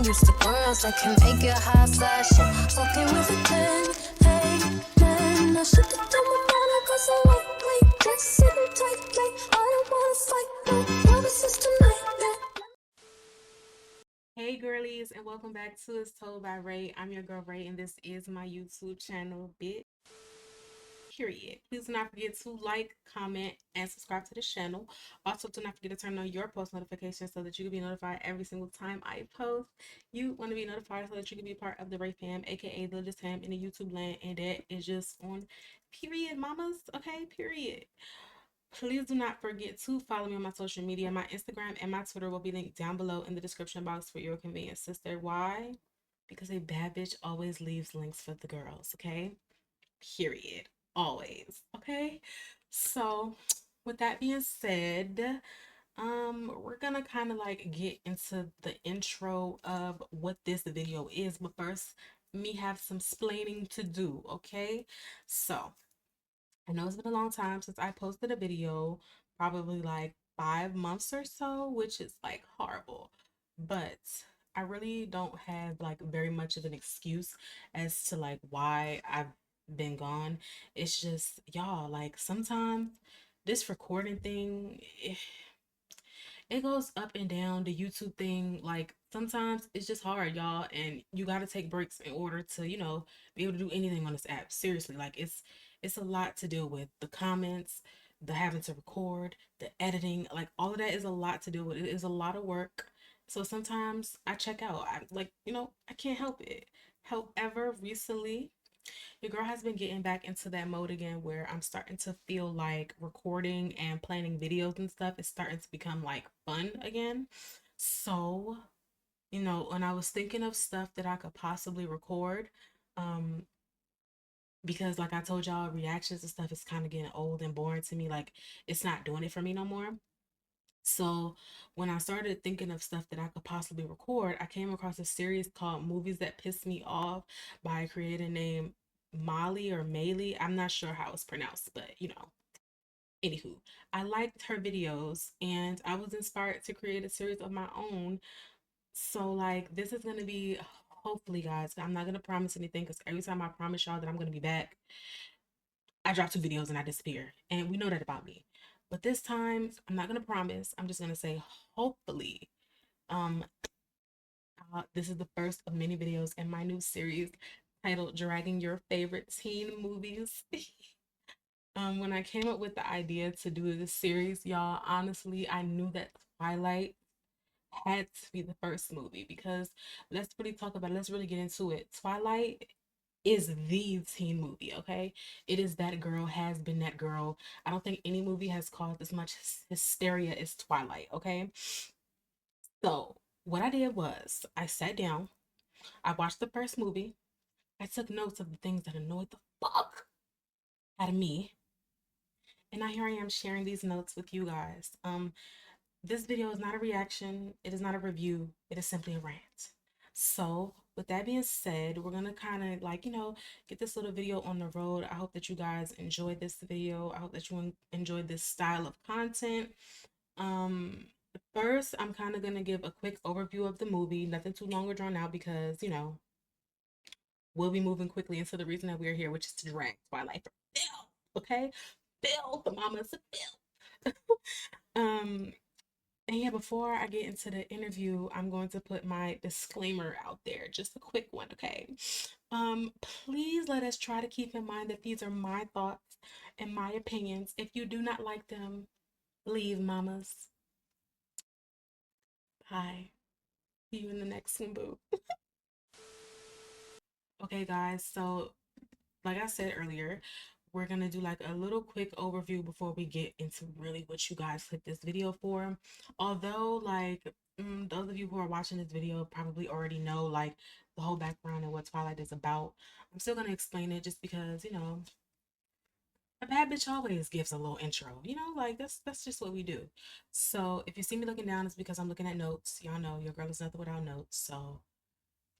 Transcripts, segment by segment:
used to girls that can make it high flashing. Fucking with a 10, hey, man. I should have done my money cause I like late. Just sitting tight, like, I don't wanna fight, no promises tonight, yeah. Hey girlies, and welcome back to It's Told by Ray. I'm your girl Ray, and this is my YouTube channel, bitch. Period. Please do not forget to like, comment, and subscribe to the channel. Also, do not forget to turn on your post notifications so that you can be notified every single time I post. You want to be notified so that you can be part of the Ray fam, aka the littlest fam in the YouTube land, and that is just on period, mamas. Okay, period. Please do not forget to follow me on my social media. My Instagram and my Twitter will be linked down below in the description box for your convenience, sister. Why? Because a bad bitch always leaves links for the girls, okay? Period. Always. Okay? So, with that being said, we're gonna kind of like get into the intro of what this video is, but first, me have some splaining to do, okay? So, I know it's been a long time since I posted a video, probably like 5 months or so, which is like horrible. But I really don't have like very much of an excuse as to like why I've been gone. It's just y'all, like sometimes this recording thing, it goes up and down. The YouTube thing, like sometimes it's just hard, y'all, and you got to take breaks in order to, be able to do anything on this app. Seriously, like it's a lot to deal with. The comments, the having to record, the editing, like all of that is a lot to deal with. It is a lot of work. So sometimes I check out. I like, I can't help it. However, recently your girl has been getting back into that mode again where I'm starting to feel like recording and planning videos and stuff is starting to become like fun again. So, when I was thinking of stuff that I could possibly record, um, because like I told y'all, reactions and stuff is kind of getting old and boring to me. Like it's not doing it for me no more. So when I started thinking of stuff that I could possibly record, I came across a series called Movies That Piss Me Off by a creator named Molly or Maylee. I'm not sure how it's pronounced, but anywho, I liked her videos and I was inspired to create a series of my own. So like this is gonna be hopefully guys, I'm not gonna promise anything because every time I promise y'all that I'm gonna be back, I drop 2 videos and I disappear. And we know that about me. But this time, I'm not gonna promise. I'm just gonna say hopefully. Um, this is the first of many videos in my new series titled "Dragging Your Favorite Teen Movies." When I came up with the idea to do this series, y'all, honestly, I knew that Twilight had to be the first movie because let's really talk about it. Let's really get into it. Twilight is the teen movie, okay? It is that girl, has been that girl. I don't think any movie has caused as much hysteria as Twilight, okay? So, what I did was I sat down, I watched the first movie, I took notes of the things that annoyed the fuck out of me, and now here I am sharing these notes with you guys. This video is not a reaction, it is not a review, it is simply a rant. So, with that being said, we're gonna kind of like, get this little video on the road. I hope that you guys enjoyed this video. I hope that you enjoyed this style of content. Um, First, I'm kind of gonna give a quick overview of the movie, nothing too long or drawn out because, we'll be moving quickly into the reason that we're here, which is to drag Twilight for Bill. Okay? Bill, the mama's a Bill. um, and yeah, before I get into the interview, I'm going to put my disclaimer out there. Just a quick one, okay? Please let us try to keep in mind that these are my thoughts and my opinions. If you do not like them, leave, mamas. Bye. See you in the next one, boo. Okay, guys, so like I said earlier, we're gonna do like a little quick overview before we get into really what you guys clicked this video for. Although like those of you who are watching this video probably already know like the whole background and what Twilight is about, I'm still gonna explain it just because a bad bitch always gives a little intro, like that's just what we do. So if you see me looking down, it's because I'm looking at notes. Y'all know your girl is nothing without notes. So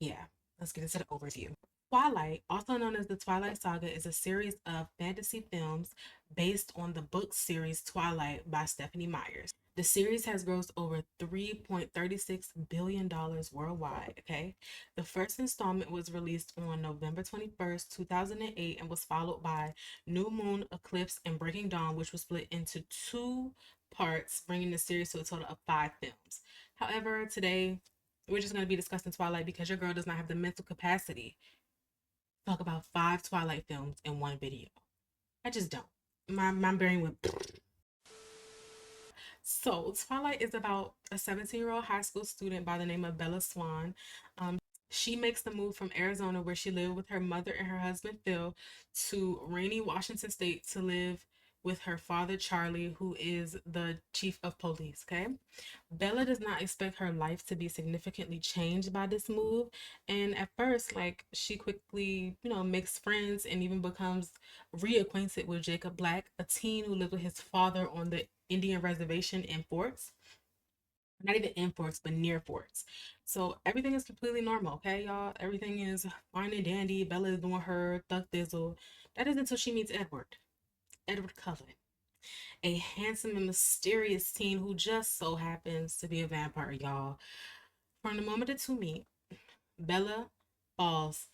yeah, let's get into the overview. Twilight, also known as the Twilight Saga, is a series of fantasy films based on the book series Twilight by Stephanie Myers. The series has grossed over $3.36 billion worldwide. Okay. The first installment was released on November 21st, 2008, and was followed by New Moon, Eclipse, and Breaking Dawn, which was split into two parts, bringing the series to a total of five films. However, today we're just going to be discussing Twilight because your girl does not have the mental capacity to talk about five Twilight films in one video. I just don't. My brain went. So, Twilight is about a 17-year-old high school student by the name of Bella Swan. She makes the move from Arizona, where she lived with her mother and her husband Phil, to rainy Washington State to live with her father Charlie, who is the chief of police. Okay. Bella does not expect her life to be significantly changed by this move. And at first, like, she quickly, makes friends and even becomes reacquainted with Jacob Black, a teen who lived with his father on the Indian reservation in Forts. Not even in Forts, but near Forts. So everything is completely normal, okay, y'all? Everything is fine and dandy. Bella is doing her thug thizzle. That is until she meets Edward Cullen, a handsome and mysterious teen who just so happens to be a vampire, y'all. From the moment the two meet, Bella falls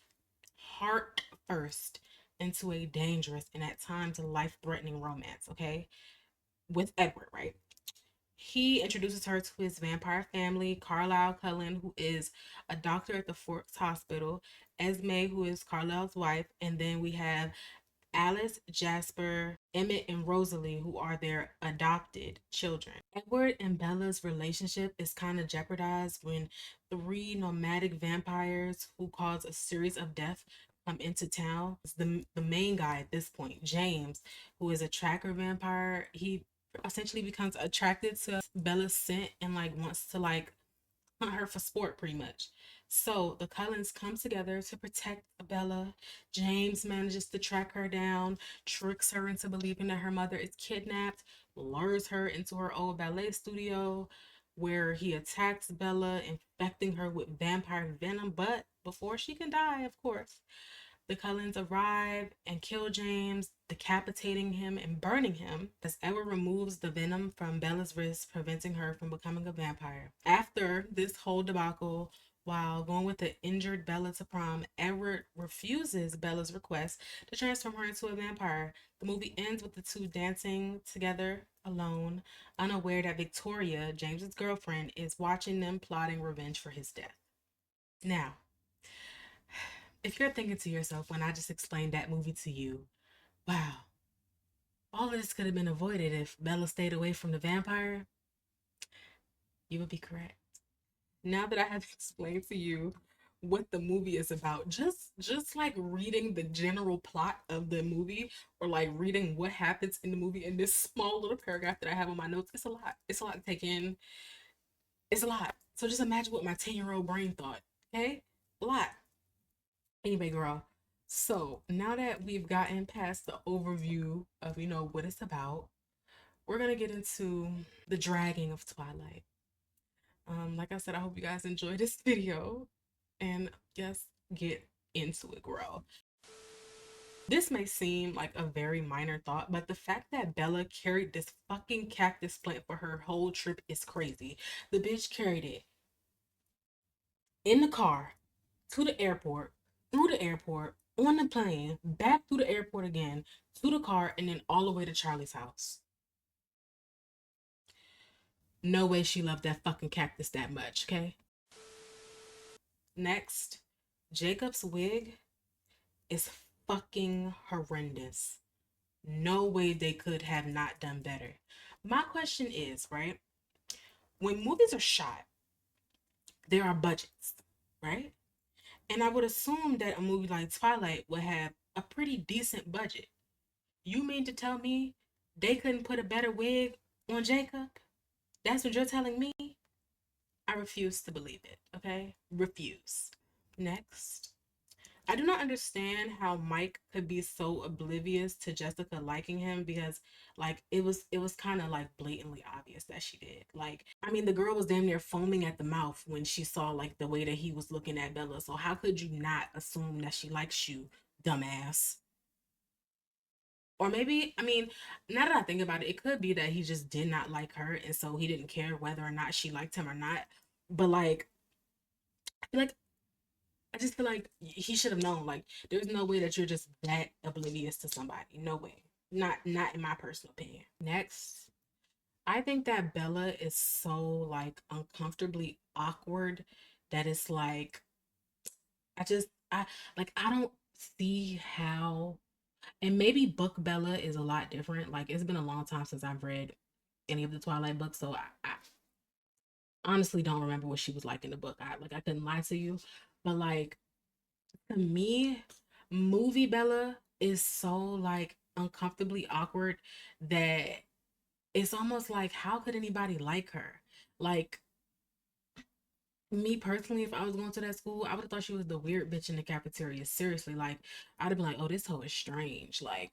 heart first into a dangerous and at times life threatening romance, okay, with Edward, right? He introduces her to his vampire family, Carlisle Cullen, who is a doctor at the Forks Hospital, Esme, who is Carlisle's wife, and then we have Alice, Jasper, Emmett, and Rosalie, who are their adopted children. Edward and Bella's relationship is kind of jeopardized when three nomadic vampires who cause a series of deaths come into town. The main guy at this point, James, who is a tracker vampire, he essentially becomes attracted to Bella's scent and like wants to like hunt her for sport pretty much. So the Cullens come together to protect Bella. James manages to track her down, tricks her into believing that her mother is kidnapped, lures her into her old ballet studio where he attacks Bella, infecting her with vampire venom. But before she can die, of course, the Cullens arrive and kill James, decapitating him and burning him as Edward removes the venom from Bella's wrist, preventing her from becoming a vampire. After this whole debacle, while going with the injured Bella to prom, Edward refuses Bella's request to transform her into a vampire. The movie ends with the two dancing together alone, unaware that Victoria, James's girlfriend, is watching them plotting revenge for his death. Now, if you're thinking to yourself when I just explained that movie to you, wow, all of this could have been avoided if Bella stayed away from the vampire, you would be correct. Now that I have explained to you what the movie is about, just like reading the general plot of the movie or like reading what happens in the movie in this small little paragraph that I have on my notes, it's a lot. It's a lot to take in. It's a lot. So just imagine what my 10-year-old brain thought. Okay? A lot. Anyway, girl. So now that we've gotten past the overview of, what it's about, we're gonna get into the dragging of Twilight. Like I said, I hope you guys enjoy this video and just get into it, girl. This may seem like a very minor thought, but the fact that Bella carried this fucking cactus plant for her whole trip is crazy. The bitch carried it in the car to the airport, through the airport, on the plane, back through the airport again, to the car, and then all the way to Charlie's house. No way she loved that fucking cactus that much, okay? Next, Jacob's wig is fucking horrendous. No way they could have not done better. My question is, right? When movies are shot, there are budgets, right? And I would assume that a movie like Twilight would have a pretty decent budget. You mean to tell me they couldn't put a better wig on Jacob? That's what you're telling me? I refuse to believe it, okay? Refuse. Next. I do not understand how Mike could be so oblivious to Jessica liking him because like it was kind of like blatantly obvious that she did. Like, I mean, the girl was damn near foaming at the mouth when she saw like the way that he was looking at Bella. So how could you not assume that she likes you, dumbass? Or maybe, I mean, now that I think about it, it could be that he just did not like her, and so he didn't care whether or not she liked him or not. But like, I feel like I just feel like he should have known. Like, there's no way that you're just that oblivious to somebody. No way. Not in my personal opinion. Next, I think that Bella is so like uncomfortably awkward that it's like I don't see how, and maybe book Bella is a lot different. Like, it's been a long time since I've read any of the Twilight books, so I honestly don't remember what she was like in the book. I couldn't lie to you, but like, to me, movie Bella is so like uncomfortably awkward that it's almost like, how could anybody like her? Like, me personally, if I was going to that school, I would have thought she was the weird bitch in the cafeteria. Seriously, like, I'd have been like, oh, this hoe is strange. Like,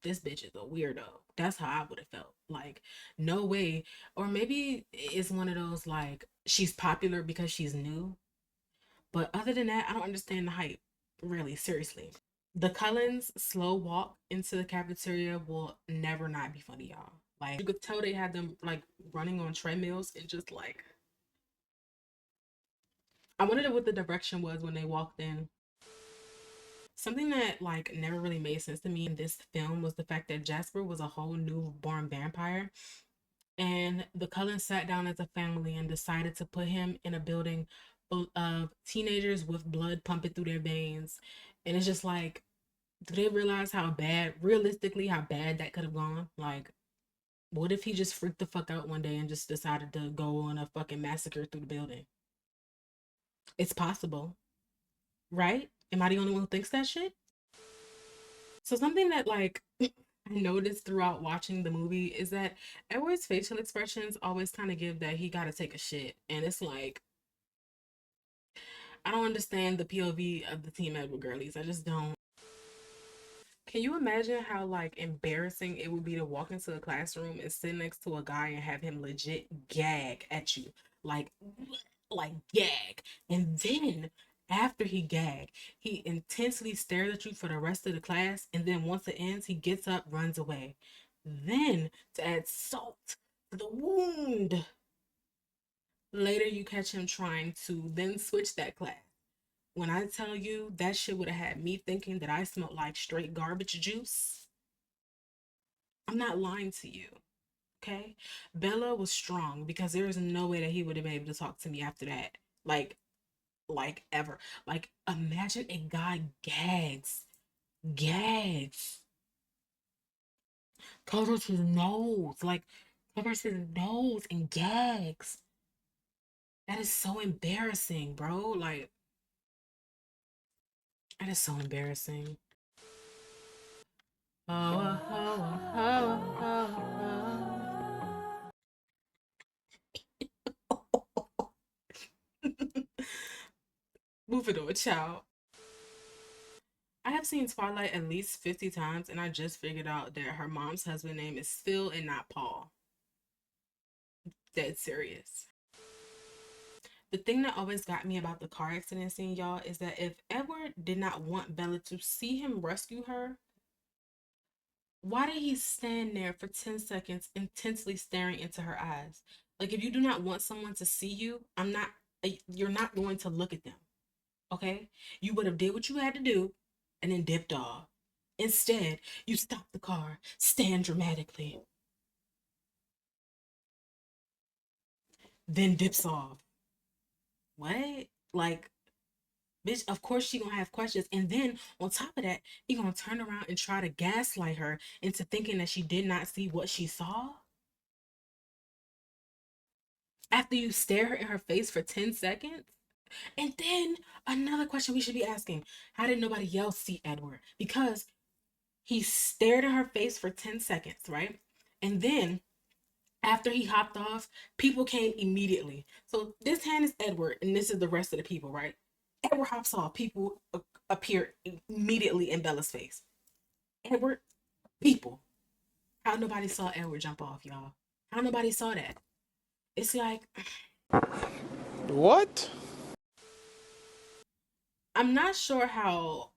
this bitch is a weirdo. That's how I would have felt. Like, no way. Or maybe it's one of those like, she's popular because she's new. But other than that, I don't understand the hype. Really, seriously. The Cullens' slow walk into the cafeteria will never not be funny, y'all. Like, you could tell they had them like running on treadmills and just like, I wondered what the direction was when they walked in. Something that like never really made sense to me in this film was the fact that Jasper was a whole newborn vampire, and the Cullens sat down as a family and decided to put him in a building full of teenagers with blood pumping through their veins. And it's just like, do they realize how bad, realistically, how bad that could have gone? Like, what if he just freaked the fuck out one day and just decided to go on a fucking massacre through the building? It's possible, right? Am I the only one who thinks that shit? So something that like I noticed throughout watching the movie is that Edward's facial expressions always kind of give that he got to take a shit, and it's like, I don't understand the POV of the Team Edward girlies. I just don't. Can you imagine how like embarrassing it would be to walk into a classroom and sit next to a guy and have him legit gag at you, like like gag, and then after he gag, he intensely stares at you for the rest of the class, and then once it ends, he gets up, runs away. Then to add salt to the wound, later you catch him trying to then switch that class. When I tell you that shit would have had me thinking that I smelled like straight garbage juice, I'm not lying to you. Okay? Bella was strong because there is no way that he would have been able to talk to me after that. Like ever. Like, imagine a guy gags, covers his nose, like covers his nose and gags. That is so embarrassing, bro. Like, that is so embarrassing. Oh, oh, oh, oh, oh. Move it on, child. I have seen Twilight at least 50 times, and I just figured out that her mom's husband name is Phil and not Paul. Dead serious. The thing that always got me about the car accident scene, y'all, is that if Edward did not want Bella to see him rescue her, why did he stand there for 10 seconds intensely staring into her eyes? Like, if you do not want someone to see you, you're not going to look at them. Okay? You would have did what you had to do and then dipped off. Instead, you stop the car, stand dramatically, then dips off. What? Like, bitch, of course she gonna have questions. And then on top of that, he gonna turn around and try to gaslight her into thinking that she did not see what she saw. After you stare her in her face for 10 seconds? And then another question we should be asking: how did nobody else see Edward? Because he stared in her face for 10 seconds, right? And then after he hopped off, people came immediately. So this hand is Edward, and this is the rest of the people, right? Edward hops off, people appear immediately in Bella's face. Edward, people. How nobody saw Edward jump off, y'all? How nobody saw that? It's like, What? I'm not sure how.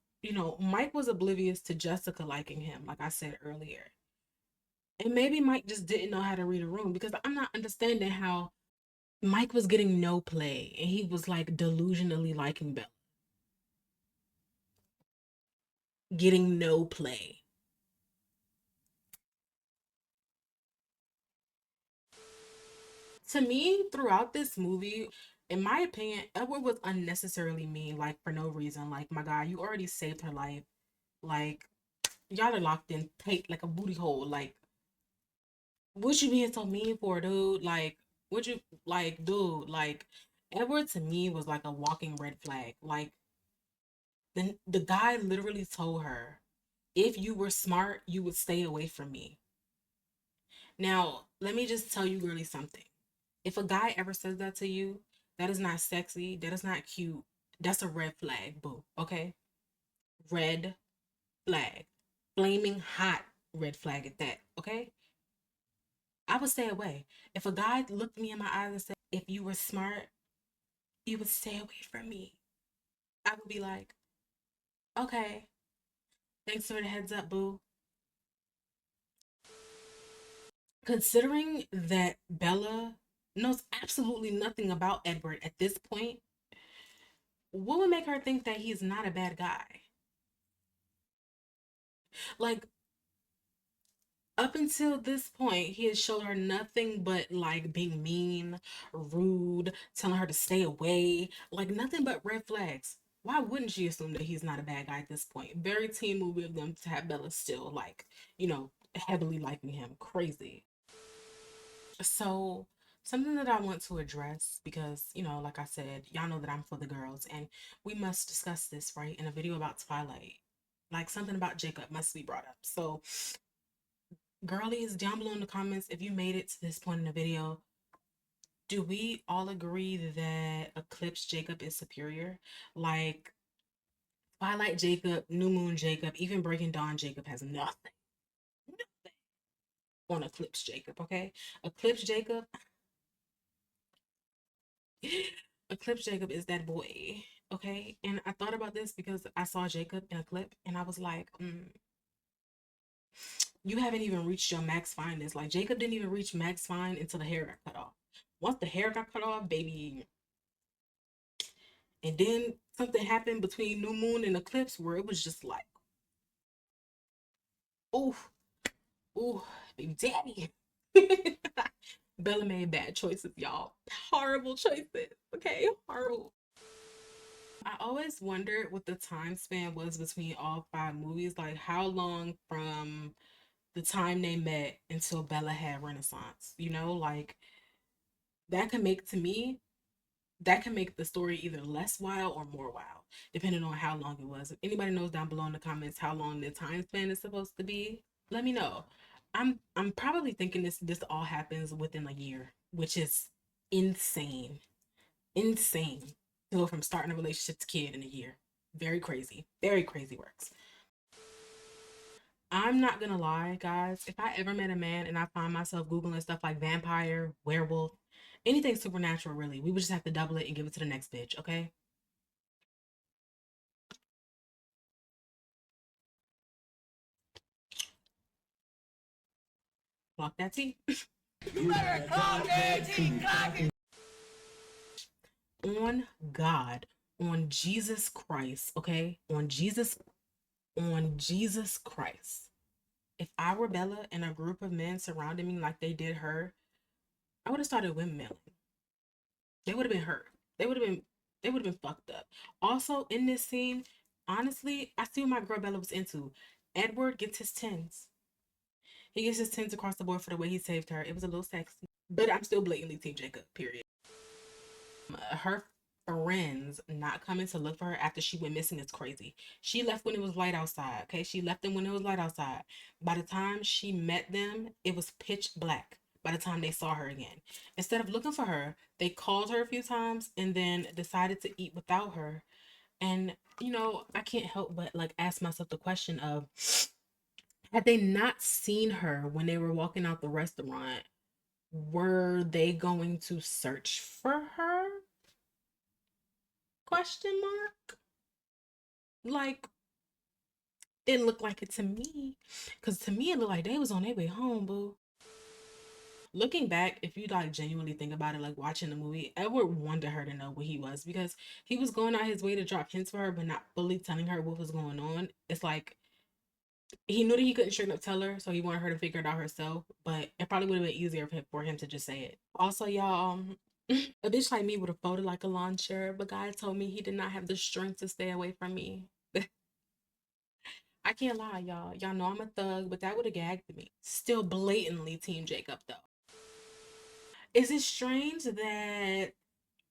Mike was oblivious to Jessica liking him, like I said earlier. And maybe Mike just didn't know how to read a room, because I'm not understanding how Mike was getting no play and he was like delusionally liking Bella, getting no play. To me, throughout this movie, in my opinion, Edward was unnecessarily mean, like for no reason. Like, my God, you already saved her life. Like, y'all are locked in tight like a booty hole. Like, what you being so mean for, dude? Like, what you like, dude? Like, Edward to me was like a walking red flag. Like, the guy literally told her, if you were smart, you would stay away from me. Now, let me just tell you really something. If a guy ever says that to you, that is not sexy, that is not cute. That's a red flag, boo. Okay? Red flag. Flaming hot red flag at that. Okay? I would stay away. If a guy looked me in my eyes and said, if you were smart, you would stay away from me, I would be like, okay, thanks for the heads up, boo. Considering that Bella knows absolutely nothing about Edward at this point, what would make her think that he's not a bad guy? Like, up until this point, he has shown her nothing but like being mean, rude, telling her to stay away, like nothing but red flags. Why wouldn't she assume that he's not a bad guy at this point? Very teen movie of them to have Bella still like, heavily liking him. Crazy. So, something that I want to address, because, like I said, y'all know that I'm for the girls, and we must discuss this, right? In a video about Twilight. Like, something about Jacob must be brought up. So, girlies, down below in the comments, if you made it to this point in the video, do we all agree that Eclipse Jacob is superior? Like, Twilight Jacob, New Moon Jacob, even Breaking Dawn Jacob has nothing, nothing on Eclipse Jacob, okay? Eclipse Jacob, Eclipse Jacob is that boy, okay? And I thought about this because I saw Jacob in a clip and I was like, you haven't even reached your max fineness. Like, Jacob didn't even reach max fine until the hair got cut off. Once the hair got cut off, baby, and then something happened between New Moon and Eclipse where it was just like, oh, oh, baby daddy. Bella made bad choices, y'all. Horrible choices. Okay, horrible. I always wondered what the time span was between all five movies. Like, how long from the time they met until Bella had Renaissance? Like, that can make, to me, that can make the story either less wild or more wild, depending on how long it was. If anybody knows down below in the comments how long the time span is supposed to be, let me know. I'm probably thinking this all happens within a year, which is insane. Insane to go from starting a relationship to kid in a year. Very crazy. Very crazy works. I'm not gonna lie, guys. If I ever met a man and I find myself Googling stuff like vampire, werewolf, anything supernatural, really, we would just have to double it and give it to the next bitch, okay? Block that tea. You better call me. On God, on Jesus Christ, okay? On Jesus Christ. If I were Bella and a group of men surrounding me like they did her, I would have started windmilling. They would have been hurt. They would have been they would have been fucked up. Also, in this scene, honestly, I see what my girl Bella was into. Edward gets his tens. He gets his tens across the board for the way he saved her. It was a little sexy. But I'm still blatantly Team Jacob, period. Her friends not coming to look for her after she went missing is crazy. She left when it was light outside, okay? She left them when it was light outside. By the time she met them, it was pitch black by the time they saw her again. Instead of looking for her, they called her a few times and then decided to eat without her. And, I can't help but like ask myself the question of, had they not seen her when they were walking out the restaurant, were they going to search for her? Question mark. Like, It looked like it to me. Cause to me it looked like they was on their way home, boo. Looking back, if you like genuinely think about it, like watching the movie, Edward wanted her to know what he was because he was going out his way to drop hints for her, but not fully telling her what was going on. It's like he knew that he couldn't straight up tell her, so he wanted her to figure it out herself. But it probably would have been easier for him to just say it. Also, y'all, a bitch like me would have folded like a lawn chair, but God told me he did not have the strength to stay away from me. I can't lie, y'all. Y'all know I'm a thug, but that would have gagged me. Still blatantly Team Jacob, though. Is it strange that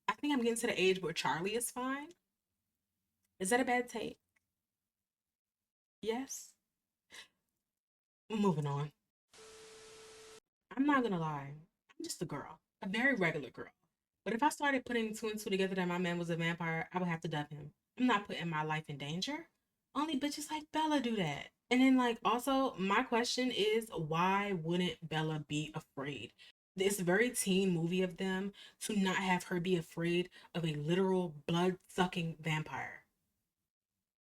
I think I'm getting to the age where Charlie is fine? Is that a bad take? Yes. Moving on. I'm not gonna lie. I'm just a girl, a very regular girl. But if I started putting two and two together that my man was a vampire, I would have to dub him. I'm not putting my life in danger. Only bitches like Bella do that. And then, like, also, my question is why wouldn't Bella be afraid? It's very teen movie of them to not have her be afraid of a literal blood sucking vampire.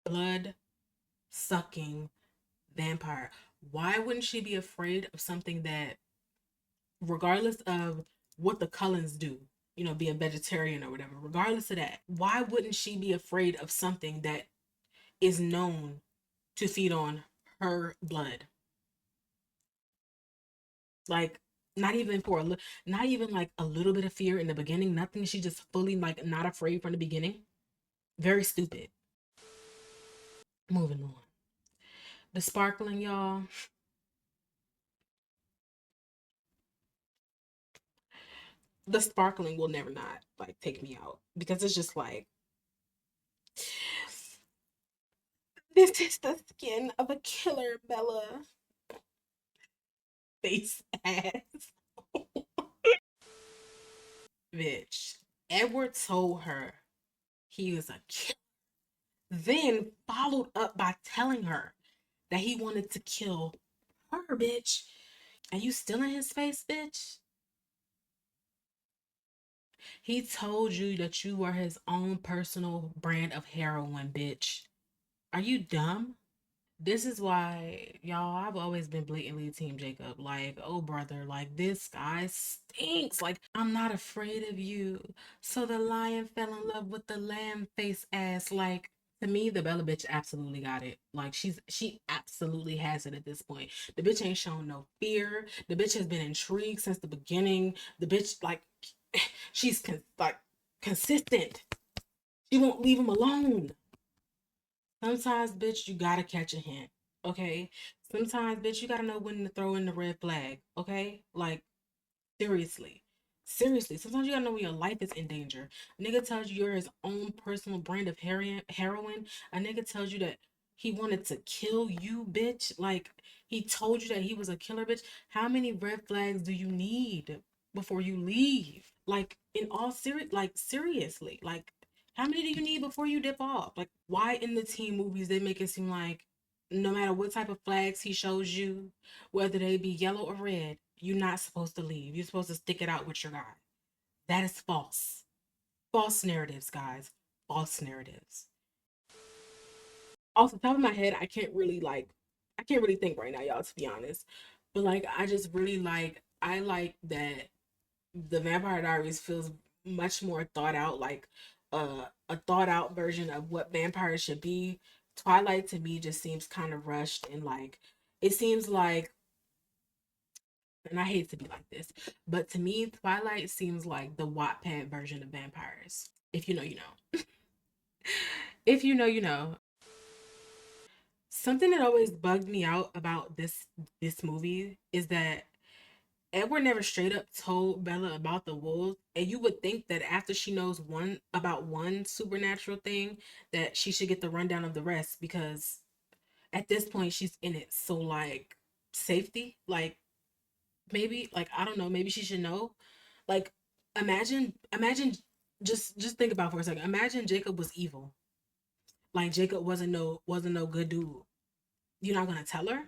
Blood sucking vampire. Why wouldn't she be afraid of something that, regardless of what the Cullens do, you know, be a vegetarian or whatever, regardless of that, why wouldn't she be afraid of something that is known to feed on her blood? Like, not even for not even like a little bit of fear in the beginning, nothing. She just fully like not afraid from the beginning. Very stupid. Moving on. The sparkling, y'all. The sparkling will never not like take me out because it's just like this is the skin of a killer, Bella. Face ass. Bitch. Edward told her he was a killer, then followed up by telling her that he wanted to kill her, bitch. And you still in his face, bitch? He told you that you were his own personal brand of heroin, bitch. Are you dumb? This is why, y'all, I've always been blatantly Team Jacob. Like, oh, brother, like, this guy stinks. Like, I'm not afraid of you. So the lion fell in love with the lamb face ass. Like, to me, the Bella bitch absolutely got it. Like, she absolutely has it at this point. The bitch ain't shown no fear. The bitch has been intrigued since the beginning. The bitch, like, she's like consistent. She won't leave him alone. Sometimes, bitch, you gotta catch a hint. Okay. Sometimes, bitch, you gotta know when to throw in the red flag. Okay. Like, seriously. Seriously. Sometimes you gotta know when your life is in danger. A nigga tells you you're his own personal brand of heroin. A nigga tells you that he wanted to kill you, bitch. Like, he told you that he was a killer, bitch. How many red flags do you need before you leave? Like, in all serious, like, seriously. Like, how many do you need before you dip off? Like, why in the teen movies they make it seem like no matter what type of flags he shows you, whether they be yellow or red, you're not supposed to leave. You're supposed to stick it out with your guy. That is false. False narratives, guys. False narratives. Off the top of my head, I can't really think right now, y'all, to be honest. But like, I just really I like that the Vampire Diaries feels much more thought out, like a thought out version of what vampires should be. Twilight to me just seems kind of rushed and like it seems like, and I hate to be like this, but to me, Twilight seems like the Wattpad version of vampires. If you know, you know. If you know, you know. Something that always bugged me out about this movie is that Edward never straight up told Bella about the wolves, and you would think that after she knows one supernatural thing, that she should get the rundown of the rest because at this point she's in it. So like safety, like maybe like I don't know, maybe she should know. Like imagine just think about it for a second. Imagine Jacob was evil. Like Jacob wasn't no good dude. You're not gonna tell her?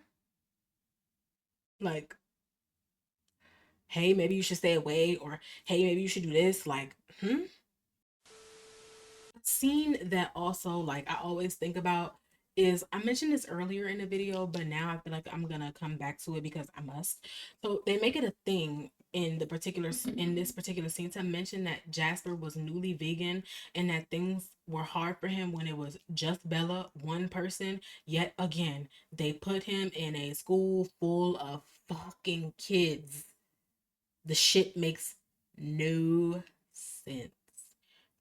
Like, hey, maybe you should stay away, or hey, maybe you should do this. Like, hmm? Scene that also like I always think about is I mentioned this earlier in the video, but now I feel like I'm gonna come back to it because I must. So they make it a thing in this particular scene to mention that Jasper was newly vegan and that things were hard for him when it was just Bella, one person. Yet again, they put him in a school full of fucking kids. The shit makes no sense.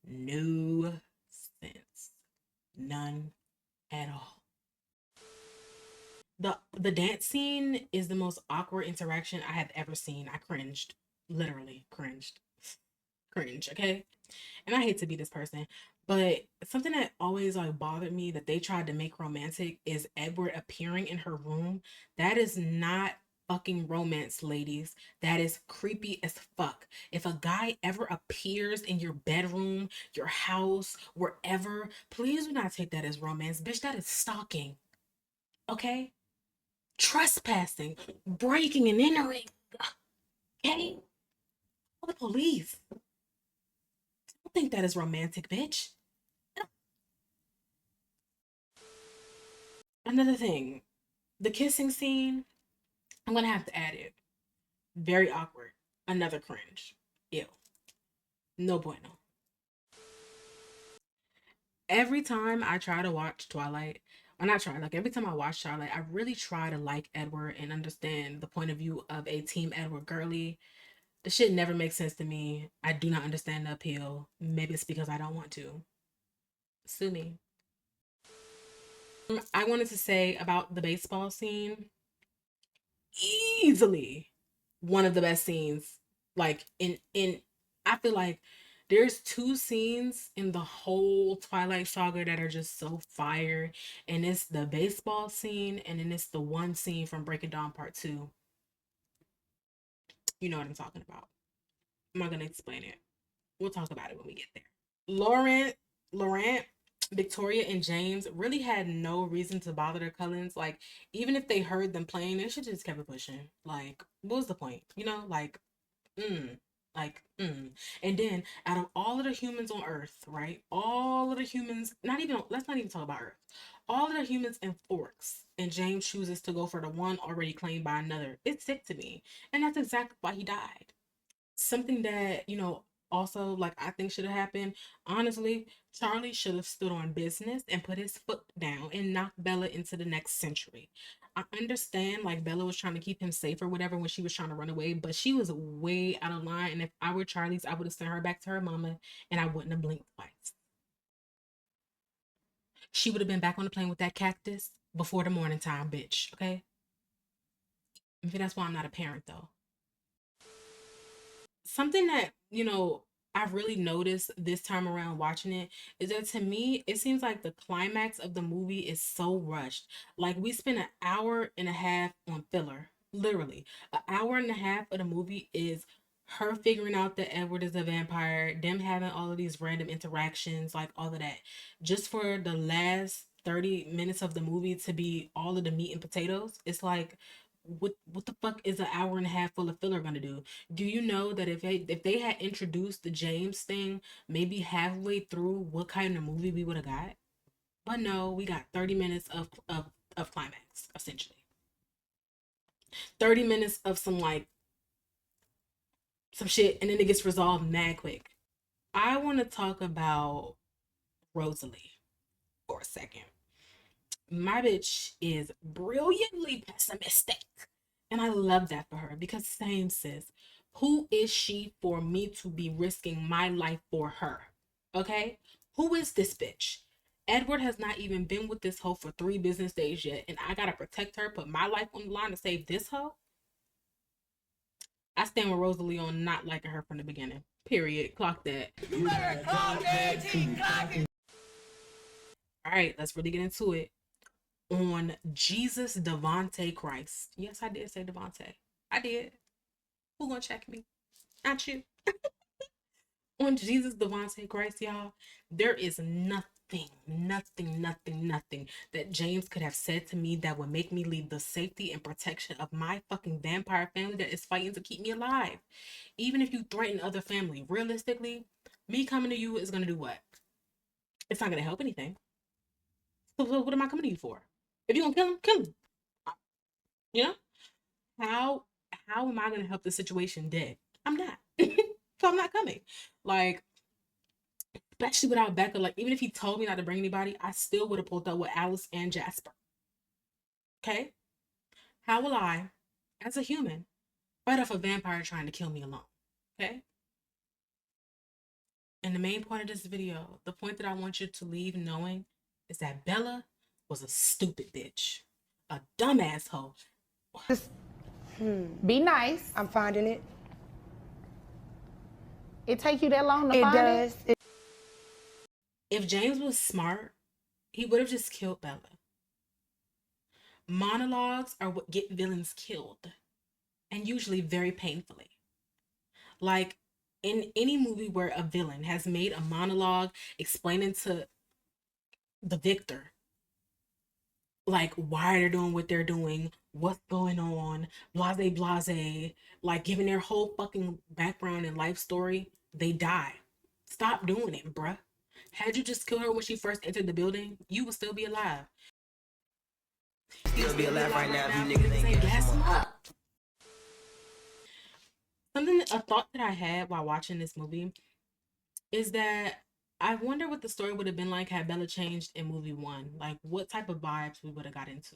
No sense. None at all. The dance scene is the most awkward interaction I have ever seen. I cringed. Literally cringed. Cringe, okay? And I hate to be this person, but something that always like bothered me that they tried to make romantic is Edward appearing in her room. That is not fucking romance, ladies. That is creepy as fuck. If a guy ever appears in your bedroom, your house, wherever, please do not take that as romance. Bitch, that is stalking. Okay? Trespassing, breaking and entering. Okay? Call the police. I don't think that is romantic, bitch. Another thing, the kissing scene, I'm gonna have to add it. Very awkward. Another cringe. Ew. No bueno. Every time I try to watch Twilight, or not try, like every time I watch Twilight, I really try to like Edward and understand the point of view of a Team Edward girly. The shit never makes sense to me. I do not understand the appeal. Maybe it's because I don't want to. Sue me. I wanted to say about the baseball scene, easily one of the best scenes. Like in I feel like there's two scenes in the whole Twilight saga that are just so fire. And it's the baseball scene and then it's the one scene from Breaking Dawn Part 2. You know what I'm talking about. I'm not gonna explain it. We'll talk about it when we get there. Laurent, Victoria, and James really had no reason to bother their Cullens. Like, even if they heard them playing, they should just kept it pushing. Like, what was the point? You know, mm, And then, out of all of the humans on Earth, right? All of the humans, let's not even talk about Earth. All of the humans in Forks, and James chooses to go for the one already claimed by another. It's sick to me, and that's exactly why he died. Something that also like I think should have happened, honestly, Charlie should have stood on business and put his foot down and knocked Bella into the next century. I understand like Bella was trying to keep him safe or whatever when she was trying to run away, but she was way out of line, and if I were Charlie's, I would have sent her back to her mama and I wouldn't have blinked twice. She would have been back on the plane with that cactus before the morning time, bitch. Okay, maybe that's why I'm not a parent though. Something that I've really noticed this time around watching it is that to me it seems like the climax of the movie is so rushed. Like we spent an hour and a half on filler. Literally an hour and a half of the movie is her figuring out that Edward is a vampire, them having all of these random interactions, like all of that, just for the last 30 minutes of the movie to be all of the meat and potatoes. It's like, what the fuck is an hour and a half full of filler gonna do? Do you know that if they had introduced the James thing maybe halfway through, what kind of movie we would have got? But no, we got 30 minutes of climax, essentially. 30 minutes of some shit, and then it gets resolved mad quick. I want to talk about Rosalie for a second. My bitch is brilliantly pessimistic. And I love that for her because same sis. Who is she for me to be risking my life for her? Okay? Who is this bitch? Edward has not even been with this hoe for 3 business days yet, and I gotta protect her, put my life on the line to save this hoe. I stand with Rosalie on not liking her from the beginning. Period. Clock that. You better clock it. All right, let's really get into it. On Jesus Devonte Christ. Yes, I did say Devonte. I did. Who gonna check me? Not you. On Jesus Devonte Christ, y'all, there is nothing that James could have said to me that would make me leave the safety and protection of my fucking vampire family that is fighting to keep me alive. Even if you threaten other family, realistically, me coming to you is gonna do what? It's not gonna help anything. So what am I coming to you for? If you're gonna kill him, kill him. You know? How how am I gonna help the situation dead? I'm not. So I'm not coming. Like, especially without Becca, like even if he told me not to bring anybody, I still would have pulled up with Alice and Jasper. Okay? How will I, as a human, fight off a vampire trying to kill me alone? Okay? And the main point of this video, the point that I want you to leave knowing is that Bella was a stupid bitch. A dumbass hoe. Be nice. I'm finding it. It take you that long to It find does. it? If James was smart, he would have just killed Bella. Monologues are what get villains killed, and usually very painfully. Like in any movie where a villain has made a monologue explaining to the victor like why they're doing what they're doing, what's going on, blase blase, like giving their whole fucking background and life story, they die. Stop doing it, bruh. Had you just killed her when she first entered the building, you would still be alive. Still be alive right now if you niggas ain't gas him up. A thought that I had while watching this movie is that I wonder what the story would have been like had Bella changed in movie one. Like what type of vibes we would have got into.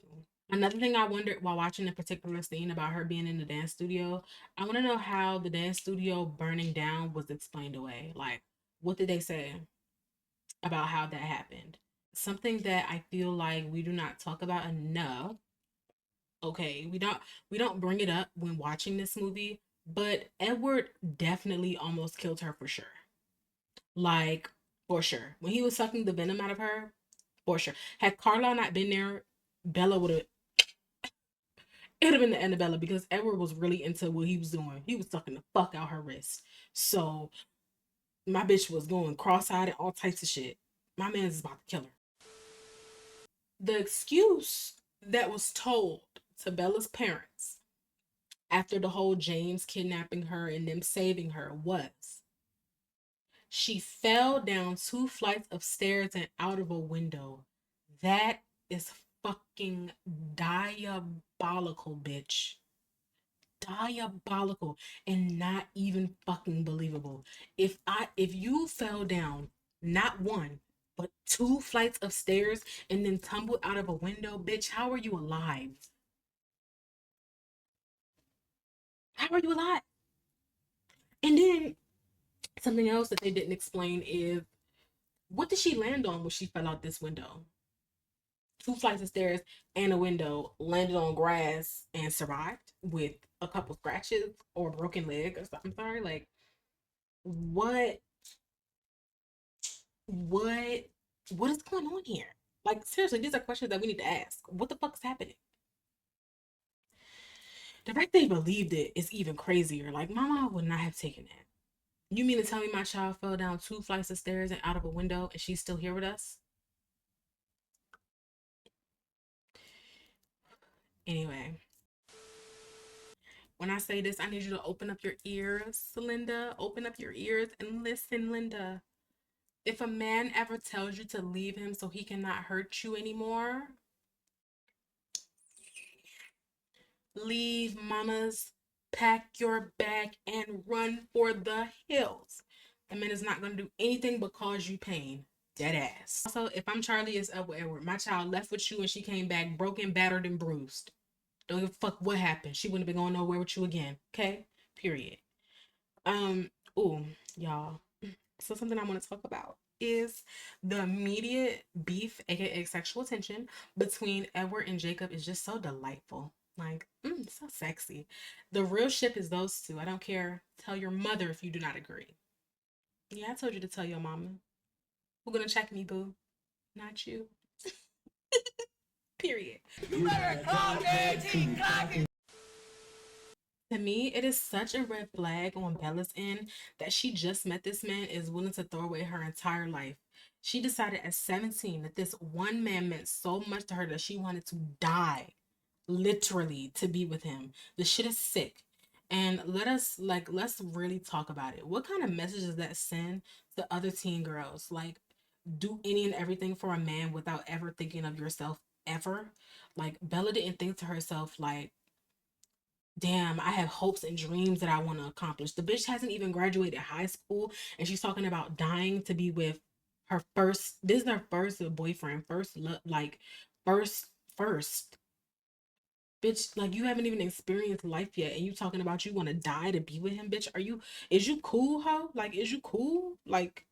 Another thing I wondered while watching a particular scene about her being in the dance studio, I want to know how the dance studio burning down was explained away. Like, what did they say about how that happened? Something that I feel like we do not talk about enough. Okay, we don't bring it up when watching this movie, but Edward definitely almost killed her for sure. Like, for sure. When he was sucking the venom out of her, for sure. Had Carla not been there, Bella would have, it would have been the end of Bella because Edward was really into what he was doing. He was sucking the fuck out her wrist. So my bitch was going cross-eyed and all types of shit. My man's about to kill her. The excuse that was told to Bella's parents after the whole James kidnapping her and them saving her was she fell down 2 flights of stairs and out of a window. That is fucking diabolical, bitch. Diabolical and not even fucking believable. If you fell down not 1 but 2 flights of stairs and then tumbled out of a window, bitch, how are you alive? How are you alive? And then something else that they didn't explain is what did she land on when she fell out this window? 2 flights of stairs and a window, landed on grass and survived with a couple scratches or a broken leg or something. I'm sorry, like what what is going on here? Like seriously, these are questions that we need to ask. What the fuck is happening? The fact they believed it is even crazier. Like my mom would not have taken that. You mean to tell me my child fell down 2 flights of stairs and out of a window and she's still here with us? Anyway, when I say this, I need you to open up your ears, Linda. Open up your ears and listen, Linda. If a man ever tells you to leave him so he cannot hurt you anymore, leave, mamas. Pack your bag and run for the hills. The man is not going to do anything but cause you pain. Dead ass. Also, if I'm Charlie, it's Edward. My child left with you and she came back broken, battered, and bruised. Don't give a fuck what happened. She wouldn't have been going nowhere with you again. Okay? Period. Ooh, y'all. So something I want to talk about is the immediate beef, aka sexual tension, between Edward and Jacob is just so delightful. Like, so sexy. The real ship is those two. I don't care. Tell your mother if you do not agree. Yeah, I told you to tell your mama. Who's gonna check me, boo? Not you. Period. You better call To me, it is such a red flag on Bella's end that she just met this man and is willing to throw away her entire life. She decided at 17 that this one man meant so much to her that she wanted to die, literally, to be with him. The shit is sick. And let's really talk about it. What kind of message does that send to other teen girls? Like, do any and everything for a man without ever thinking of yourself ever. Like Bella didn't think to herself like, damn, I have hopes and dreams that I want to accomplish. The bitch hasn't even graduated high school and she's talking about dying to be with her first, this is her first boyfriend, like first first. Bitch, like you haven't even experienced life yet and you talking about you want to die to be with him, bitch. Is you cool, ho? Like, is you cool? Like,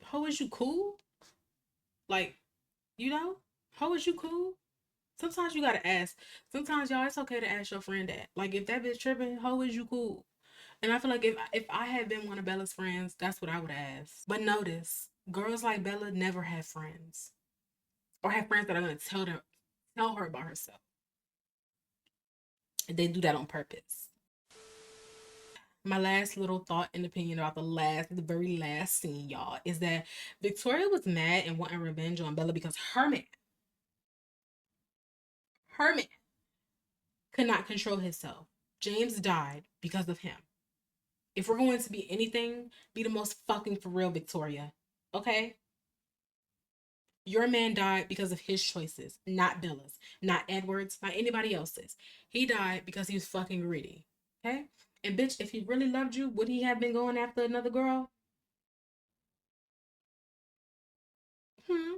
ho, is you cool? Like, you know? Ho, is you cool? Sometimes you gotta ask. Sometimes, y'all, it's okay to ask your friend that. Like, if that bitch tripping, ho, is you cool? And I feel like if I had been one of Bella's friends, that's what I would ask. But notice, girls like Bella never have friends. Or have friends that are gonna tell her about herself. They do that on purpose. My last little thought and opinion about the very last scene, y'all, is that Victoria was mad and wanting revenge on Bella because her man could not control himself. James died because of him. If we're going to be anything, be the most fucking for real, Victoria. Okay? Your man died because of his choices, not Bella's, not Edward's, not anybody else's. He died because he was fucking greedy. Okay? And bitch, if he really loved you, would he have been going after another girl? Hmm.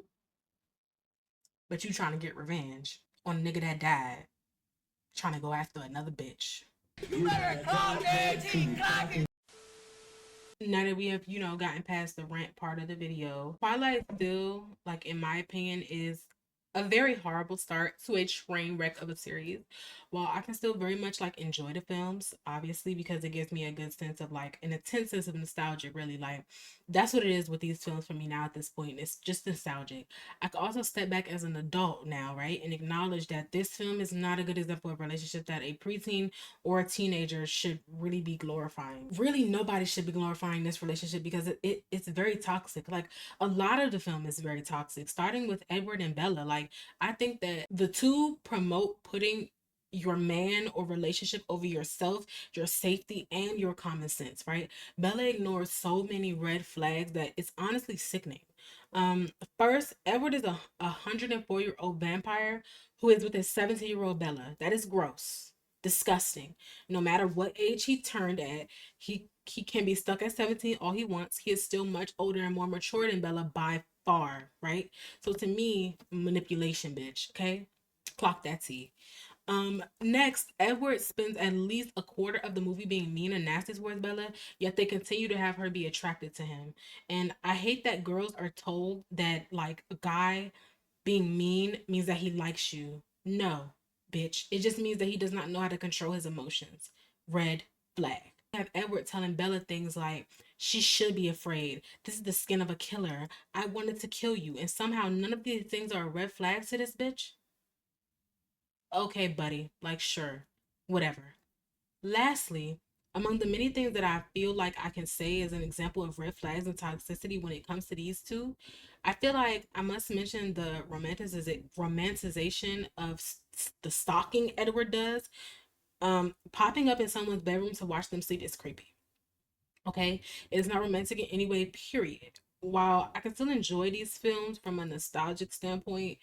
But you trying to get revenge on a nigga that died, trying to go after another bitch. You better call now that we have, gotten past the rant part of the video, Twilight still, like, in my opinion, is a very horrible start to a train wreck of a series. While I can still very much like enjoy the films, obviously, because it gives me a good sense of like an intense sense of nostalgia, really. Like, that's what it is with these films for me now at this point. It's just nostalgic. I can also step back as an adult now, right? And acknowledge that this film is not a good example of a relationship that a preteen or a teenager should really be glorifying. Really, nobody should be glorifying this relationship because it's very toxic. Like, a lot of the film is very toxic, starting with Edward and Bella. Like, I think that the two promote putting your man or relationship over yourself, your safety, and your common sense, right? Bella ignores so many red flags that it's honestly sickening. Um, First, Edward is a 104-year-old vampire who is with his 17-year-old Bella. That is gross. Disgusting. No matter what age he turned at, he can be stuck at 17 all he wants. He is still much older and more mature than Bella by far, right? So to me, manipulation, bitch, okay? Clock that T. Next, Edward spends at least a quarter of the movie being mean and nasty towards Bella, yet they continue to have her be attracted to him. And I hate that girls are told that like a guy being mean means that he likes you. No, bitch. It just means that he does not know how to control his emotions. Red flag. Have Edward telling Bella things like, she should be afraid. This is the skin of a killer. I wanted to kill you. And somehow none of these things are a red flag to this bitch. Okay, buddy. Like, sure. Whatever. Lastly, among the many things that I feel like I can say as an example of red flags and toxicity when it comes to these two, I feel like I must mention the romanticization of the stalking Edward does. Popping up in someone's bedroom to watch them sleep is creepy. Okay, it is not romantic in any way, period. While I can still enjoy these films from a nostalgic standpoint,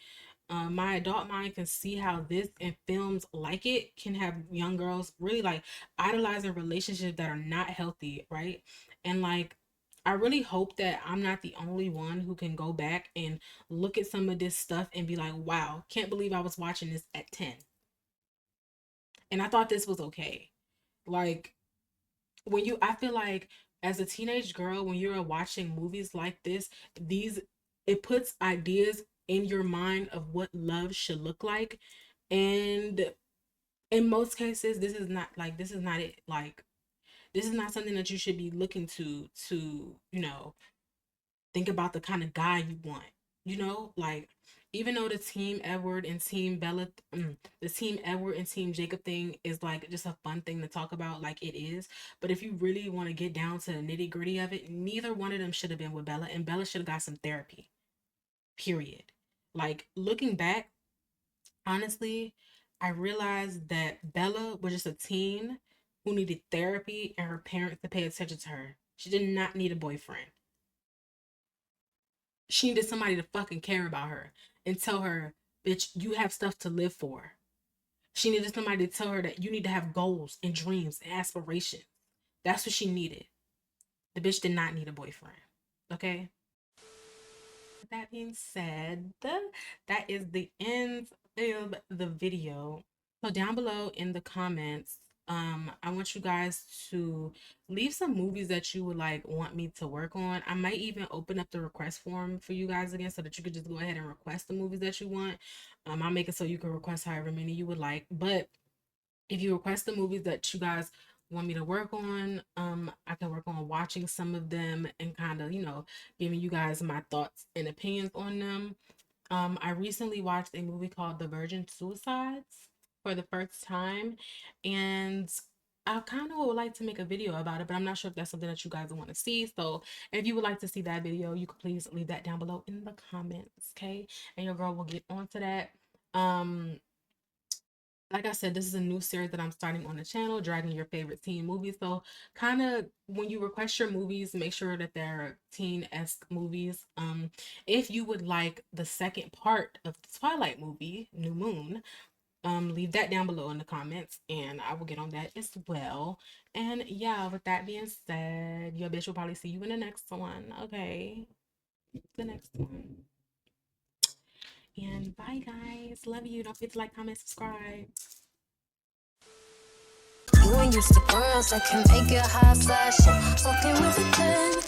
my adult mind can see how this and films like it can have young girls really like idolizing relationships that are not healthy, right? And like, I really hope that I'm not the only one who can go back and look at some of this stuff and be like, wow, can't believe I was watching this at 10. And I thought this was okay. Like, I feel like as a teenage girl, when you're watching movies like this, these, it puts ideas in your mind of what love should look like. And in most cases, this is not it. Like, this is not something that you should be looking to, think about the kind of guy you want. Like, even though the team Edward and team Jacob thing is like just a fun thing to talk about, like it is. But if you really want to get down to the nitty gritty of it, neither one of them should have been with Bella, and Bella should have got some therapy. Period. Like, looking back, honestly, I realized that Bella was just a teen who needed therapy and her parents to pay attention to her. She did not need a boyfriend. She needed somebody to fucking care about her and tell her, bitch, you have stuff to live for. She needed somebody to tell her that you need to have goals and dreams and aspirations. That's what she needed. The bitch did not need a boyfriend. Okay? With that being said, that is the end of the video. So down below in the comments, I want you guys to leave some movies that you would like want me to work on. I might even open up the request form for you guys again so that you could just go ahead and request the movies that you want. I'll make it so you can request however many you would like. But if you request the movies that you guys want me to work on, I can work on watching some of them and kind of, giving you guys my thoughts and opinions on them. I recently watched a movie called The Virgin Suicides for the first time, and I kind of would like to make a video about it, but I'm not sure if that's something that you guys want to see. So if you would like to see that video, you could please leave that down below in the comments, okay? And your girl will get onto that. Like I said, this is a new series that I'm starting on the channel, dragging your favorite teen movies. So kind of when you request your movies, make sure that they're teen-esque movies. If you would like the second part of the Twilight movie, New Moon, leave that down below in the comments and I will get on that as well. And yeah, with that being said, your bitch will probably see you in the next one. Okay, the next one. And bye guys, love you. Don't forget to like, comment, subscribe. You ain't used to girls that can make it high fashion. Fucking with a 10.